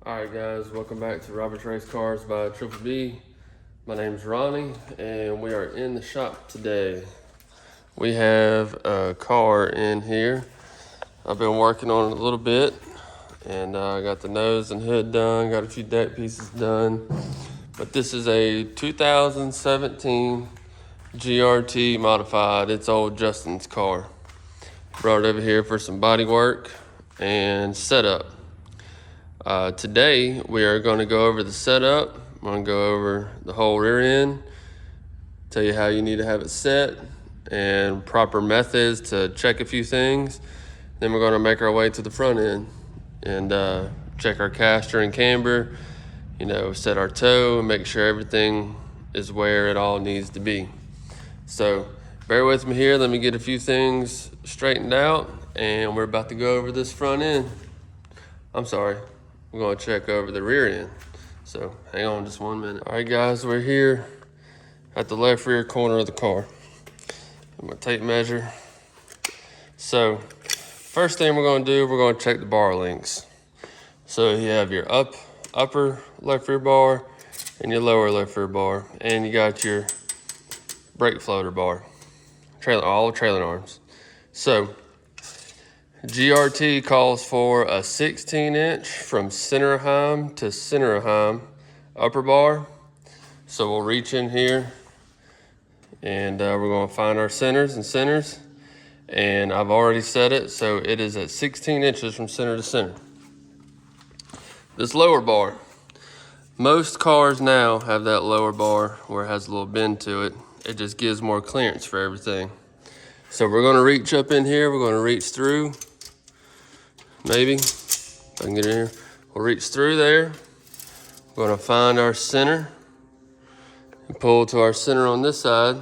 Alright guys, welcome back to Robert's Race Cars by Triple B. My name's Ronnie and we are in the shop today. We have a car in here. I've been working on it a little bit and I got the nose and hood done, got a few deck pieces done. But this is a 2017 GRT Modified. It's old Justin's car. Brought it over here for some body work and setup. Today we are going to go over the setup. I'm going to go over the whole rear end, tell you how you need to have it set and proper methods to check a few things. Then we're going to make our way to the front end and check our caster and camber, set our toe and make sure everything is where it all needs to be. So bear with me here. Let me get a few things straightened out and we're about to go over this front end. I'm sorry. We're going to check over the rear end. So hang on just 1 minute. All right, guys, we're here at the left rear corner of the car. I'm going to tape measure. So first thing we're going to do, we're going to check the bar links. So you have your upper left rear bar and your lower left rear bar. And you got your brake floater bar, all trailing arms. So GRT calls for a 16-inch from center heim to center heim upper bar. So we'll reach in here and we're going to find our centers. And I've already set it, so it is at 16 inches from center to center. This lower bar, most cars now have that lower bar where it has a little bend to it. It just gives more clearance for everything. So we're going to reach up in here, we're going to reach through. Maybe, if I can get in here. We'll reach through there. We're gonna find our center and pull to our center on this side.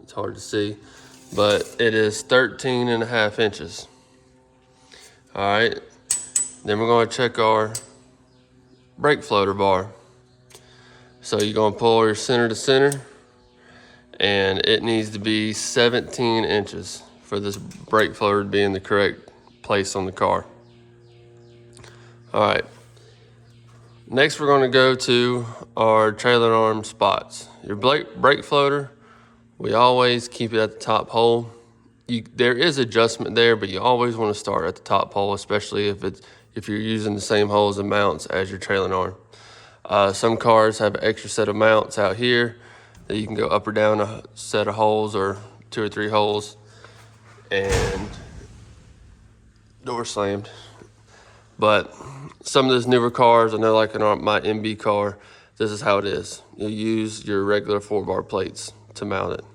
It's hard to see, but it is 13.5 inches. All right, then we're gonna check our brake floater bar. So you're gonna pull your center to center and it needs to be 17 inches for this brake floater to be in the correct place on the car. All right, next we're going to go to our trailer arm spots. Your brake floater, we always keep it at the top hole. There is adjustment there, but you always want to start at the top hole, especially if you're using the same holes and mounts as your trailer arm. Some cars have an extra set of mounts out here that you can go up or down a set of holes or 2 or 3 holes. And door slammed. But some of those newer cars, I know like in my MB car, this is how it is. You use your regular 4-bar plates to mount it.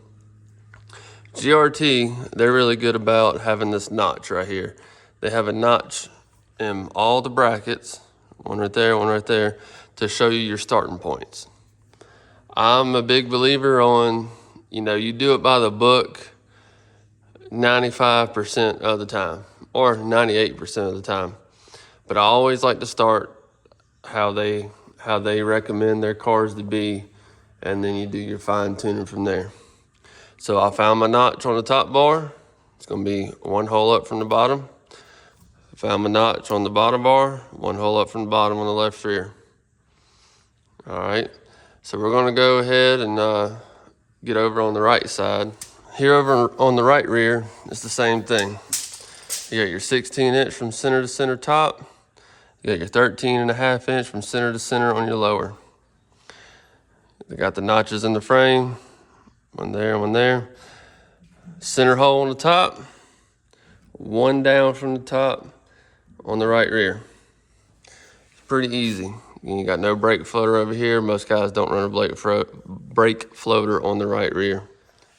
GRT, they're really good about having this notch right here. They have a notch in all the brackets, one right there, to show you your starting points. I'm a big believer on, you do it by the book 95% of the time, or 98% of the time. But I always like to start how they recommend their cars to be, and then you do your fine tuning from there. So I found my notch on the top bar. It's gonna be 1 hole up from the bottom. I found my notch on the bottom bar, 1 hole up from the bottom on the left rear. All right, so we're gonna go ahead and get over on the right side. Here over on the right rear, it's the same thing. You got your 16-inch from center to center top. You got your 13.5 inch from center to center on your lower. They got the notches in the frame. One there, one there. Center hole on the top. 1 down from the top on the right rear. It's pretty easy. You got no brake floater over here. Most guys don't run a brake floater on the right rear.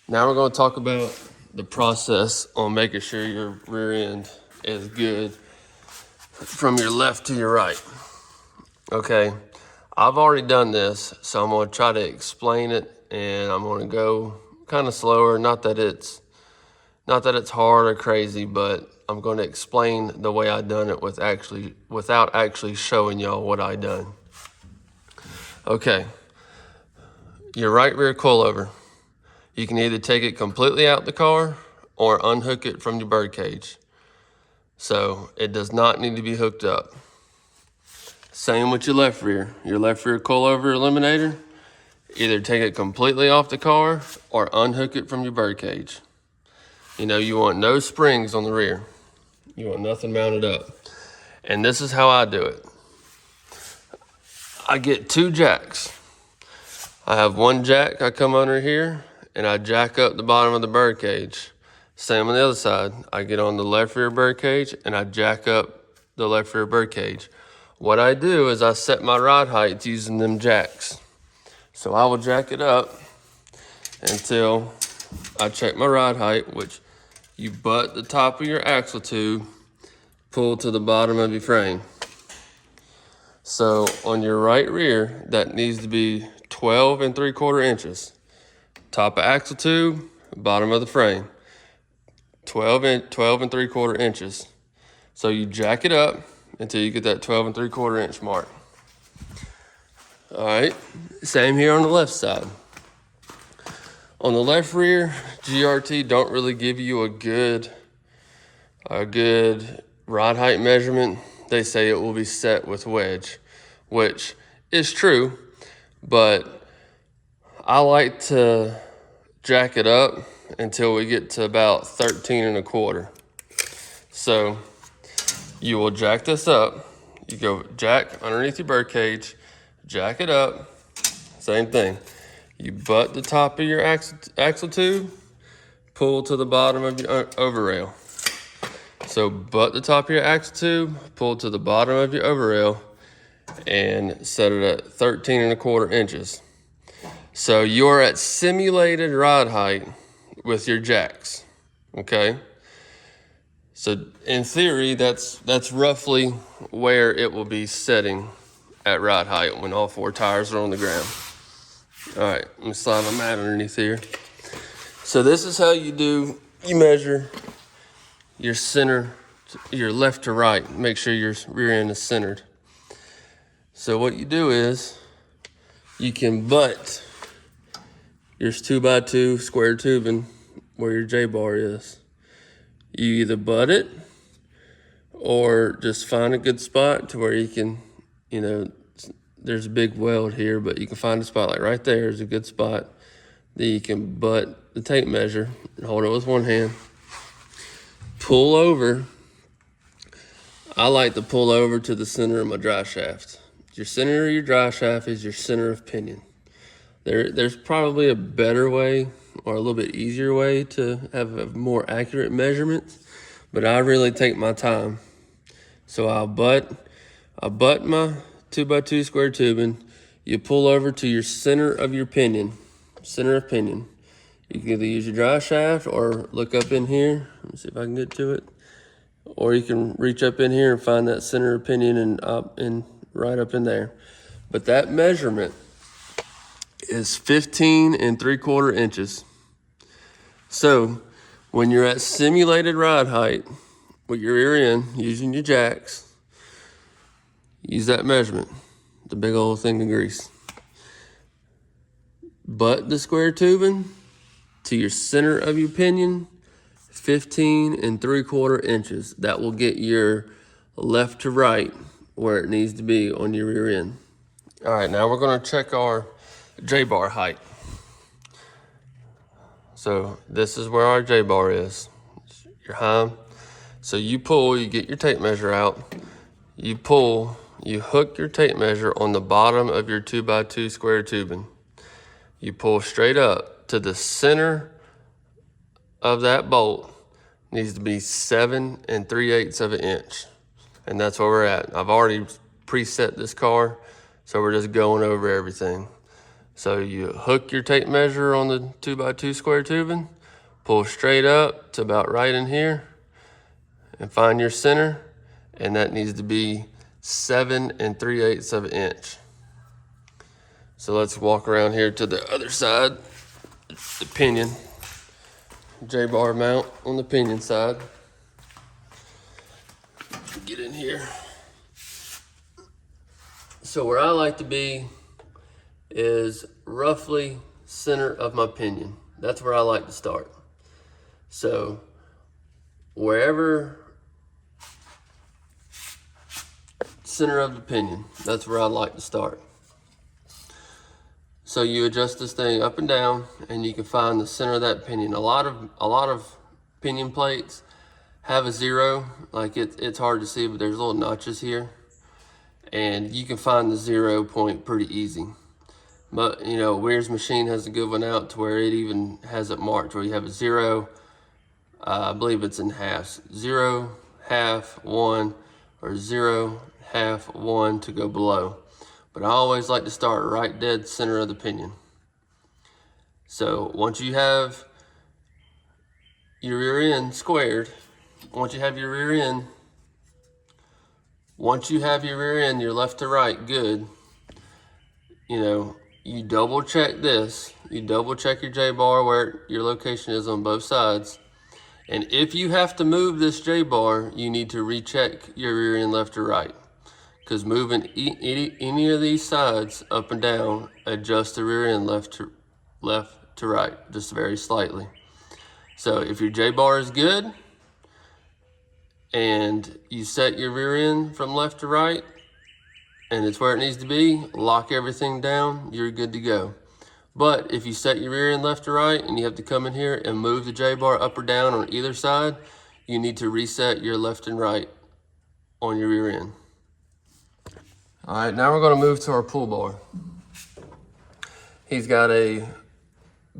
Now we're going to talk about the process on making sure your rear end is good from your left to your right. Okay, I've already done this, so I'm going to try to explain it, and I'm going to go kind of slower. Not that it's hard or crazy, but I'm going to explain the way I done it without actually showing y'all what I done. Okay, your right rear coilover. You can either take it completely out the car or unhook it from your bird cage. So it does not need to be hooked up. Same with your left rear. Your left rear coilover eliminator, either take it completely off the car or unhook it from your bird cage. You know, you want no springs on the rear. You want nothing mounted up. And this is how I do it. I get 2 jacks. I have 1 jack I come under here and I jack up the bottom of the bird cage. Same on the other side. I get on the left rear bird cage and I jack up the left rear bird cage. What I do is I set my rod heights using them jacks. So I will jack it up until I check my rod height, which you butt the top of your axle tube, pull to the bottom of your frame. So on your right rear, that needs to be 12 3/4 inches. Top of axle tube, bottom of the frame, 12 3/4 inches. So you jack it up until you get that 12 3/4 inch mark. All right, same here on the left side. On the left rear, GRT don't really give you a good rod height measurement. They say it will be set with wedge, which is true, but I like to jack it up until we get to about 13 1/4. So you will jack this up. You go jack underneath your bird cage, jack it up, same thing. You butt the top of your axle tube, pull to the bottom of your overrail. So butt the top of your axle tube, pull to the bottom of your overrail, and set it at 13 1/4 inches. So you're at simulated rod height with your jacks, okay? So in theory, that's roughly where it will be setting at rod height when all 4 tires are on the ground. All right, let me slide my mat underneath here. So this is how you measure your center, your left to right. Make sure your rear end is centered. So what you do is you can butt your 2x2 square tubing where your J-bar is. You either butt it or just find a good spot to where you can, you know, there's a big weld here, but you can find a spot like right there is a good spot that you can butt the tape measure and hold it with one hand. Pull over. I like to pull over to the center of my drive shaft. Your center of your drive shaft is your center of pinion. There's probably a better way or a little bit easier way to have a more accurate measurement, but I really take my time. So I butt my 2x2 square tubing. You pull over to your center of your pinion, center of pinion. You can either use your drive shaft or look up in here. Let me see if I can get to it. Or you can reach up in here and find that center of pinion and right up in there. But that measurement is 15 3/4 inches. So when you're at simulated rod height with your rear end using your jacks, use that measurement, the big old thing of grease. Butt the square tubing to your center of your pinion, 15 3/4 inches. That will get your left to right where it needs to be on your rear end. All right, now we're gonna check our J-bar height. So this is where our J-bar is, your heim. So you pull, you get your tape measure out, you pull, you hook your tape measure on the bottom of your 2x2 square tubing. You pull straight up to the center of that bolt, needs to be 7 3/8 of an inch. And that's where we're at. I've already preset this car, so we're just going over everything. So you hook your tape measure on the 2x2 square tubing, pull straight up to about right in here, and find your center, and that needs to be 7 3/8 of an inch. So let's walk around here to the other side, the pinion, J-bar mount on the pinion side. Get in here. So where I like to be is roughly center of my pinion. That's where I like to start. So wherever center of the pinion. That's where I like to start. So you adjust this thing up and down, and you can find the center of that pinion. A lot of pinion plates have a zero. Like it's hard to see, but there's little notches here, and you can find the 0 point pretty easy. But you know, Weir's machine has a good one out to where it even has it marked where you have a 0. I believe it's in halves: 0, half, 1, or 0, half, 1 to go below. But I always like to start right dead center of the pinion. So once you have your rear end squared, once you have your rear end your left to right good, you know, you double check this. You double check your J-bar where your location is on both sides. And if you have to move this J-bar, you need to recheck your rear end left to right. Because moving any of these sides up and down adjust the rear end left to right, just very slightly. So if your J-bar is good and you set your rear end from left to right and it's where it needs to be, lock everything down, you're good to go. But if you set your rear end left to right and you have to come in here and move the J-bar up or down on either side, you need to reset your left and right on your rear end. All right, now we're gonna move to our pull bar. He's got a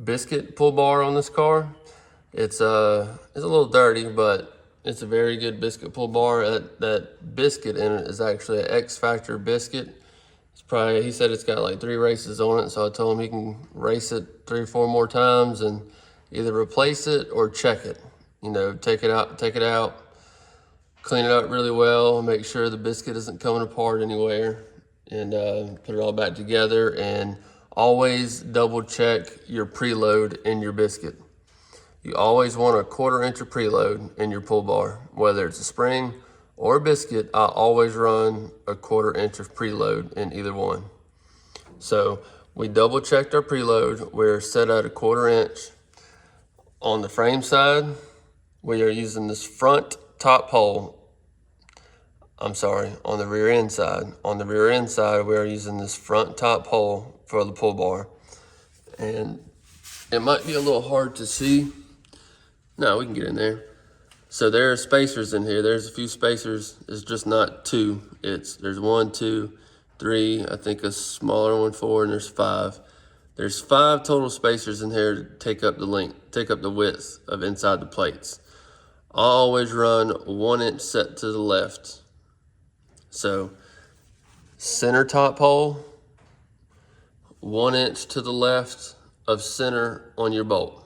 biscuit pull bar on this car. It's a little dirty, but it's a very good biscuit pull bar. That biscuit in it is actually an X Factor biscuit. It's probably, he said it's got like 3 races on it, so I told him he can race it 3 or 4 more times and either replace it or check it. You know, take it out, clean it up really well, make sure the biscuit isn't coming apart anywhere, and put it all back together. And always double check your preload in your biscuit. You always want a 1/4 inch of preload in your pull bar. Whether it's a spring or a biscuit, I always run a 1/4 inch of preload in either one. So we double checked our preload. We're set at a 1/4 inch. On the frame side, we are using this front top hole. I'm sorry, on the rear end side. On the rear end side, we are using this front top hole for the pull bar. And it might be a little hard to see. No, we can get in there. So there are spacers in here. There's a few spacers. It's just not 2. There's 1, 2, 3, I think a smaller one, 4, and there's 5. There's 5 total spacers in here to take up the length, take up the width of inside the plates. I always run 1 inch set to the left. So center top hole, 1 inch to the left of center on your bolt.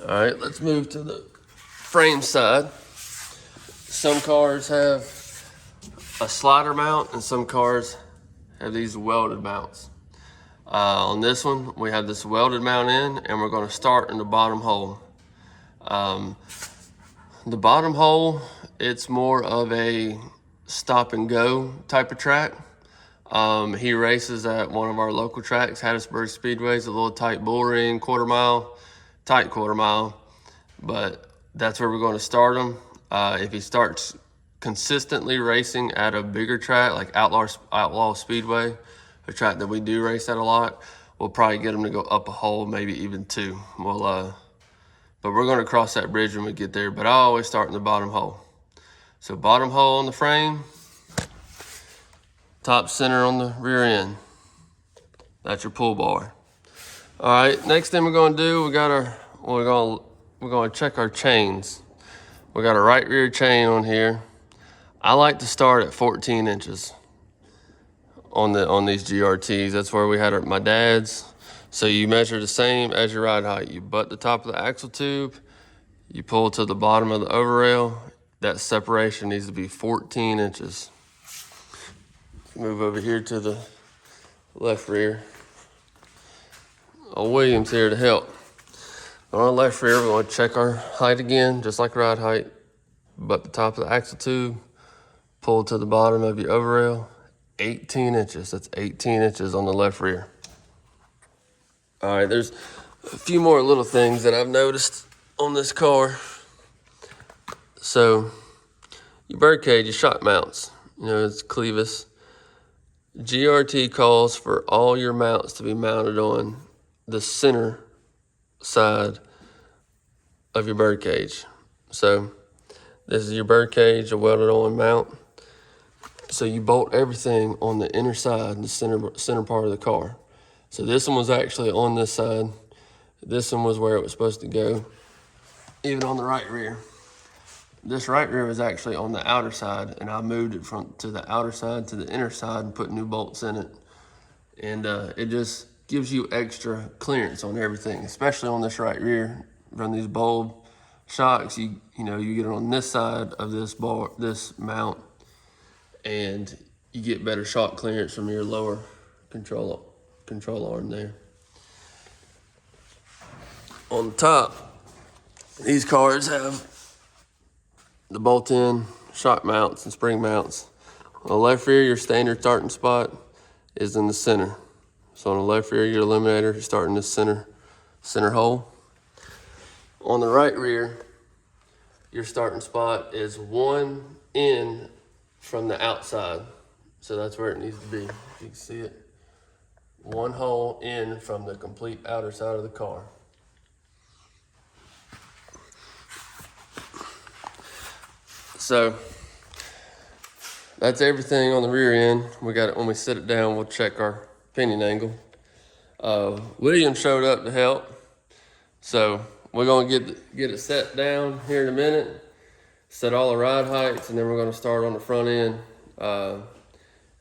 All right, let's move to the frame side. Some cars have a slider mount and some cars have these welded mounts. On this one, we have this welded mount in, and we're going to start in the bottom hole. The bottom hole, it's more of a stop and go type of track. He races at one of our local tracks, Hattiesburg Speedway. It's a little tight bull ring, 1/4 mile, tight 1/4 mile, but that's where we're going to start him. If he starts consistently racing at a bigger track like Outlaw Speedway, a track that we do race at a lot, we'll probably get him to go up a hole, maybe even 2. But we're going to cross that bridge when we get there. But I always start in the bottom hole. So bottom hole on the frame, top center on the rear end. That's your pull bar. All right, next thing we're going to do, we're going to check our chains. We got a right rear chain on here. I like to start at 14 inches on these GRTs. That's where we had my dad's. So you measure the same as your ride height. You butt the top of the axle tube, you pull to the bottom of the overrail. That separation needs to be 14 inches. Move over here to the left rear. Old William's here to help. On our left rear, we're going to check our height again, just like ride height. Butt the top of the axle tube, pull to the bottom of your overrail. 18 inches. That's 18 inches on the left rear. All right, there's a few more little things that I've noticed on this car. So your bird cage, your shock mounts. You know, it's clevis. GRT calls for all your mounts to be mounted on the center side of your bird cage. So this is your bird cage, a welded on mount. So you bolt everything on the inner side, the center part of the car. So this one was actually on this side. This one was where it was supposed to go, even on the right rear. This right rear was actually on the outer side, and I moved it to the outer side to the inner side and put new bolts in it. And it just gives you extra clearance on everything, especially on this right rear. From these bulb shocks, you know, you get it on this side of this mount, and you get better shock clearance from your lower control arm there. On the top, these cars have the bolt-in shock mounts and spring mounts. On the left rear, your standard starting spot is in the center. So on the left rear, your eliminator, you start in the center hole. On the right rear, your starting spot is one in from the outside. So that's where it needs to be. You can see it. One hole in from the complete outer side of the car. So that's everything on the rear end. We got it. When we set it down, we'll check our pinion angle. William showed up to help, so we're gonna get it set down here in a minute, set all the ride heights, and then we're gonna start on the front end.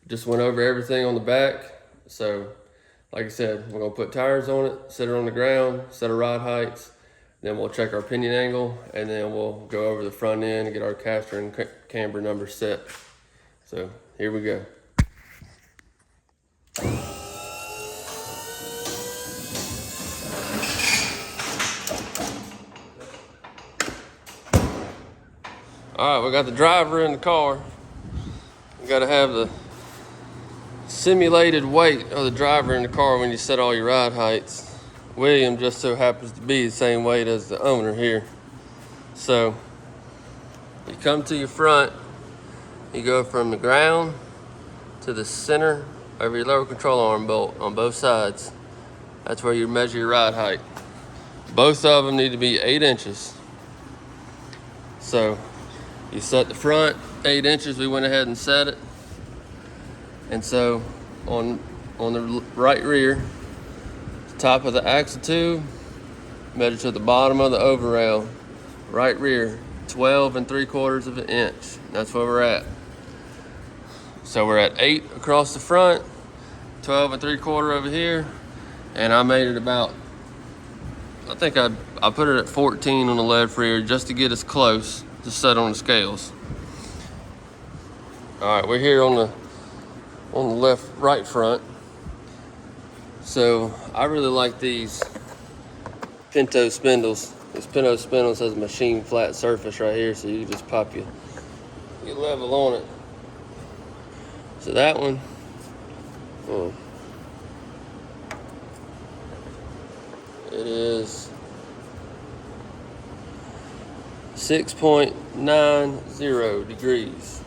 Just went over everything on the back. So like I said, we're gonna put tires on it, set it on the ground, set our ride heights. Then we'll check our pinion angle, and then we'll go over the front end and get our caster and camber numbers set. So here we go. All right, we got the driver in the car. We gotta have the simulated weight of the driver in the car when you set all your ride heights. William just so happens to be the same weight as the owner here. So you come to your front, you go from the ground to the center of your lower control arm bolt on both sides. That's where you measure your ride height. Both of them need to be 8 inches. So you set the front 8 inches, we went ahead and set it. And so on the right rear, top of the axle tube, measure to the bottom of the overrail, right rear, 12 3/4 of an inch. That's where we're at. So we're at 8 across the front, 12 3/4 over here, and I made it about, I think I put it at 14 on the left rear just to get us close to set on the scales. All right, we're here on the right front. So I really like these Pinto spindles. This Pinto spindles has a machine flat surface right here, so you just pop your level on it. So that one, it is 6.90 degrees.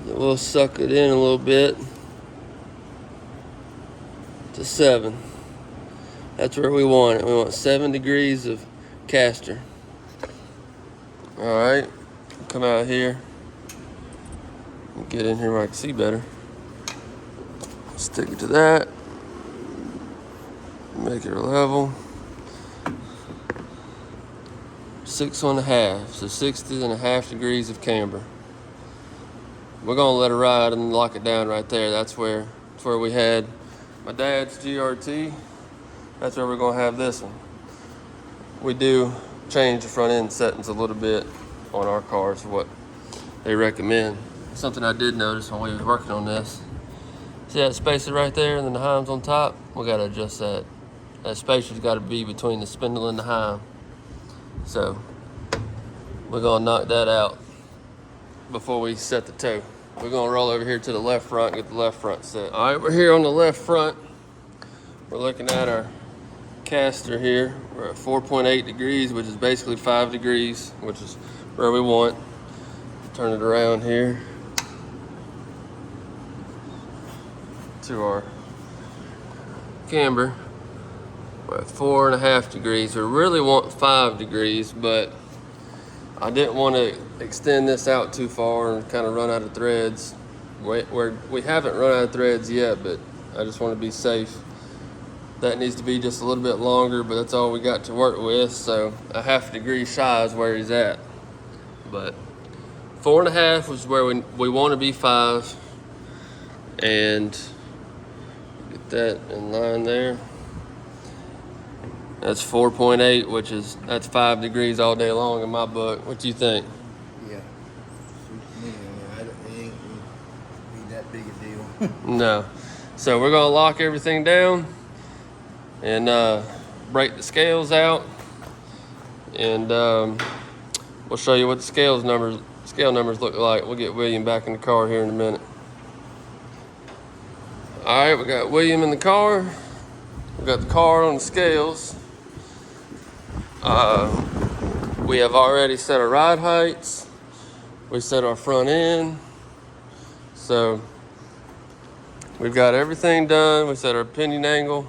We'll suck it in a little bit to 7. That's where we want it. We want 7 degrees of caster. All right, come out here. Get in here where I can see better. Stick it to that. Make it level. 6 1/2, so 60.5 degrees of camber. We're gonna let it ride and lock it down right there. That's where we had my dad's GRT. That's where we're gonna have this one. We do change the front end settings a little bit on our cars, what they recommend. Something I did notice when we was working on this. See that spacer right there and then the heim's on top? We gotta adjust that. That spacer's gotta be between the spindle and the heim. So we're gonna knock that out before we set the toe. We're gonna roll over here to the left front, get the left front set. All right, we're here on the left front. We're looking at our caster here. We're at 4.8 degrees, which is basically 5 degrees, which is where we want. Turn it around here. to our camber. We're at 4.5 degrees. We really want 5 degrees, but I didn't want to extend this out too far and kind of run out of threads. We haven't run out of threads yet, but I just want to be safe. That needs to be just a little bit longer, but that's all we got to work with. So 1/2 degree shy is where he's at. But 4.5 was where we want to be 5. And get that in line there. That's 4.8, that's 5 degrees all day long in my book. What do you think? Yeah. It ain't be that big a deal. No. So we're gonna lock everything down and break the scales out, and we'll show you what the scale numbers look like. We'll get William back in the car here in a minute. All right, we got William in the car. We got the car on the scales. We have already set our ride heights. We set our front end. So we've got everything done. We set our pinion angle.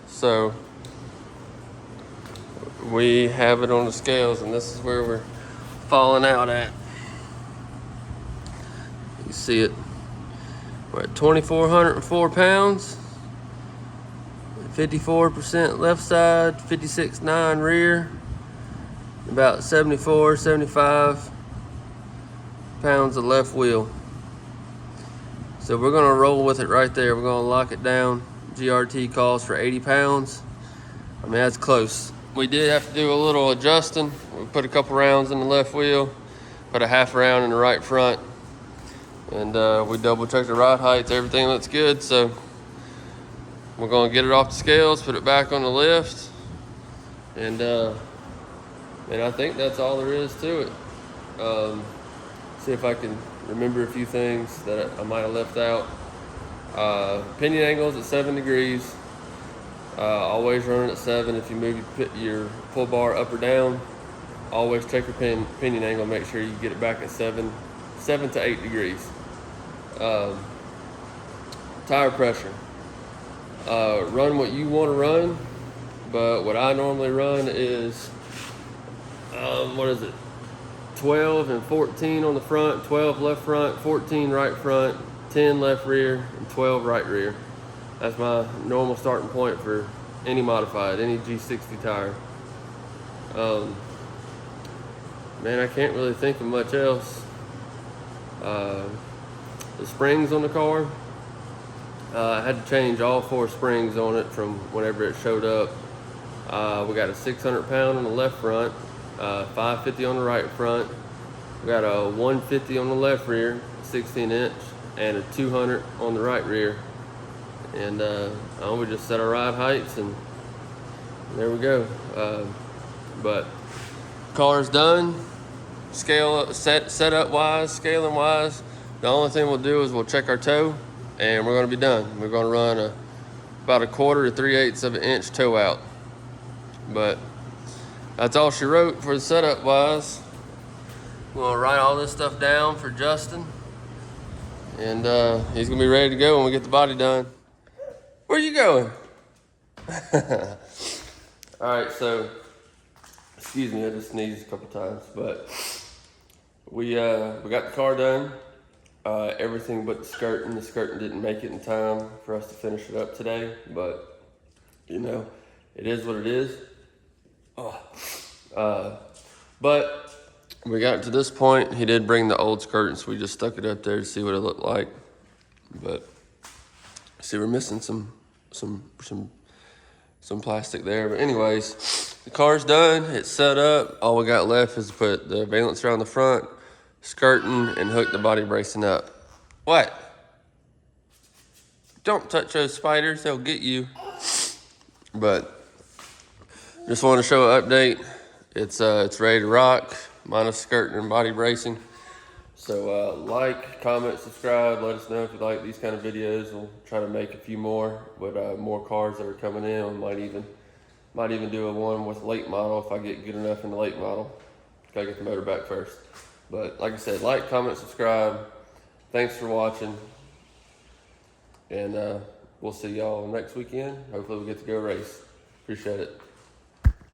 So we have it on the scales, and this is where we're falling out at. You see it. We're at 2,404 pounds. 54% left side, 56.9 rear, about 74, 75 pounds of left wheel. So we're gonna roll with it right there. We're gonna lock it down. GRT calls for 80 pounds. I mean, that's close. We did have to do a little adjusting. We put a couple rounds in the left wheel, put a 1/2 round in the right front, and we double checked the ride heights. Everything looks good, so we're gonna get it off the scales, put it back on the lift, and I think that's all there is to it. See if I can remember a few things that I might have left out. Pinion angles at 7 degrees. Always run it at 7. If you move your pull bar up or down, always check your pinion angle. Make sure you get it back at 7 to 8 degrees. Tire pressure. Run what you want to run, but what I normally run is, 12 and 14 on the front, 12 left front, 14 right front, 10 left rear, and 12 right rear. That's my normal starting point for any modified, any G60 tire. Man, I can't really think of much else. The springs on the car, I had to change all 4 springs on it from whenever it showed up. We got a 600 pound on the left front, 550 on the right front. We got a 150 on the left rear, 16 inch, and a 200 on the right rear. And we just set our ride heights, and there we go. But car's done, setup wise, scaling wise. The only thing we'll do is we'll check our toe, and we're gonna be done. We're gonna run about a 1/4 to 3/8 of an inch toe out. But that's all she wrote for the setup wise. We'll write all this stuff down for Justin, and he's gonna be ready to go when we get the body done. Where you going? All right, so excuse me, I just sneezed a couple times, but we got the car done. Everything but the skirting. The skirting didn't make it in time for us to finish it up today, but you know, it is what it is. But we got to this point. He did bring the old skirting, so we just stuck it up there to see what it looked like. But see, we're missing some plastic there. But anyways, the car's done. It's set up. All we got left is to put the valence around the front, skirting, and hook the body bracing up. What? Don't touch those spiders, they'll get you. But just want to show an update. It's ready to rock, minus skirting and body bracing. So like, comment, subscribe. Let us know if you like these kind of videos. We'll try to make a few more with more cars that are coming in. We might even do a one with late model if I get good enough in the late model. Gotta get the motor back first. But like I said, like, comment, subscribe. Thanks for watching. And we'll see y'all next weekend. Hopefully we get to go race. Appreciate it.